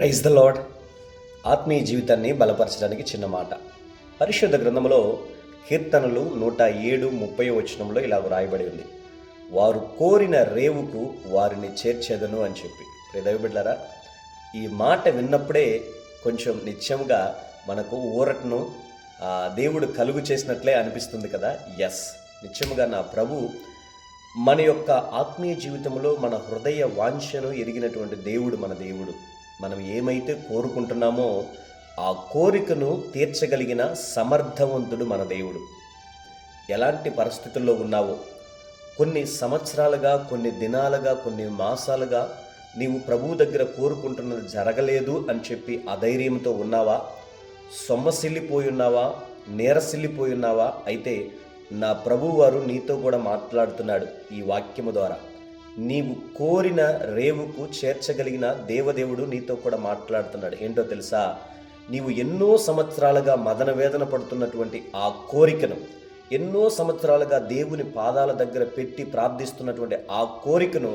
Praise the lord. ఆత్మీయ జీవితాన్ని బలపరచడానికి చిన్న మాట. పరిశుద్ధ గ్రంథంలో కీర్తనలు 107:30 ఇలా వ్రాయబడి ఉంది, వారు కోరిన రేవుకు వారిని చేర్చేదను అని చెప్పి. దైవబిడ్డలారా, ఈ మాట విన్నప్పుడే కొంచెం నిత్యంగా మనకు ఊరటను దేవుడు కలుగు చేసినట్లే అనిపిస్తుంది కదా. ఎస్, నిత్యముగా నా ప్రభు మన యొక్క ఆత్మీయ జీవితంలో మన హృదయ వాంఛను ఎరిగినటువంటి దేవుడు మన దేవుడు. మనం ఏమైతే కోరుకుంటున్నామో ఆ కోరికను తీర్చగలిగిన సమర్థవంతుడు మన దేవుడు. ఎలాంటి పరిస్థితుల్లో ఉన్నావో, కొన్ని సంవత్సరాలుగా, కొన్ని దినాలుగా, కొన్ని మాసాలుగా నీవు ప్రభువు దగ్గర కోరుకుంటున్నది జరగలేదు అని చెప్పి అధైర్యంతో ఉన్నావా, సొమ్మసిల్లిపోయి ఉన్నావా, నీరసిల్లిపోయి ఉన్నావా? అయితే నా ప్రభువు వారు నీతో కూడా మాట్లాడుతున్నాడు ఈ వాక్యము ద్వారా. నీవు కోరిన రేవుకు చేర్చగలిగిన దేవదేవుడు నీతో కూడా మాట్లాడుతున్నాడు. ఏంటో తెలుసా? నీవు ఎన్నో సంవత్సరాలుగా మదన వేదన పడుతున్నటువంటి ఆ కోరికను, ఎన్నో సంవత్సరాలుగా దేవుని పాదాల దగ్గర పెట్టి ప్రార్థిస్తున్నటువంటి ఆ కోరికను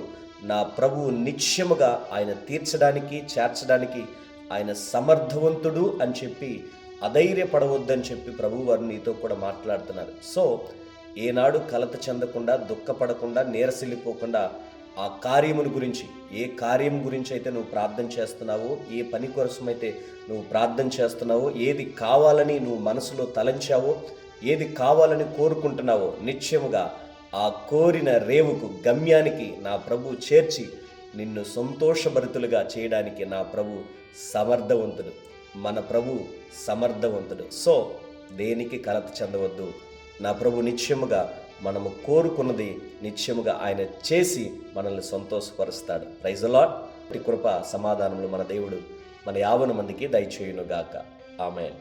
నా ప్రభువు నిశ్చయముగా ఆయన తీర్చడానికి, చేర్చడానికి ఆయన సమర్థవంతుడు అని చెప్పి అధైర్యపడవద్దని చెప్పి ప్రభువు వారు నీతో కూడా మాట్లాడుతున్నారు. సో ఏనాడు కలత చెందకుండా, దుఃఖపడకుండా, నీరసిల్లిపోకుండా ఆ కార్యముల గురించి, ఏ కార్యం గురించి అయితే నువ్వు ప్రార్థన చేస్తున్నావో, ఏ పని కోసమైతే నువ్వు ప్రార్థన చేస్తున్నావో, ఏది కావాలని నువ్వు మనసులో తలంచావో, ఏది కావాలని కోరుకుంటున్నావో, నిశ్చయముగా ఆ కోరిన రేవుకు, గమ్యానికి నా ప్రభు చేర్చి నిన్ను సంతోషభరితులుగా చేయడానికి నా ప్రభు సమర్థవంతుడు. మన ప్రభు సమర్థవంతుడు. సో దేనికి కలత చెందవద్దు. నా ప్రభు నిశ్చయముగా మనము కోరుకున్నది నిశ్చయముగా ఆయన చేసి మనల్ని సంతోషపరుస్తాడు. Praise the Lord. కృప సమాధానములు మన దేవుడు మన 50 మందికి దయచేయునుగాక. ఆమేన్.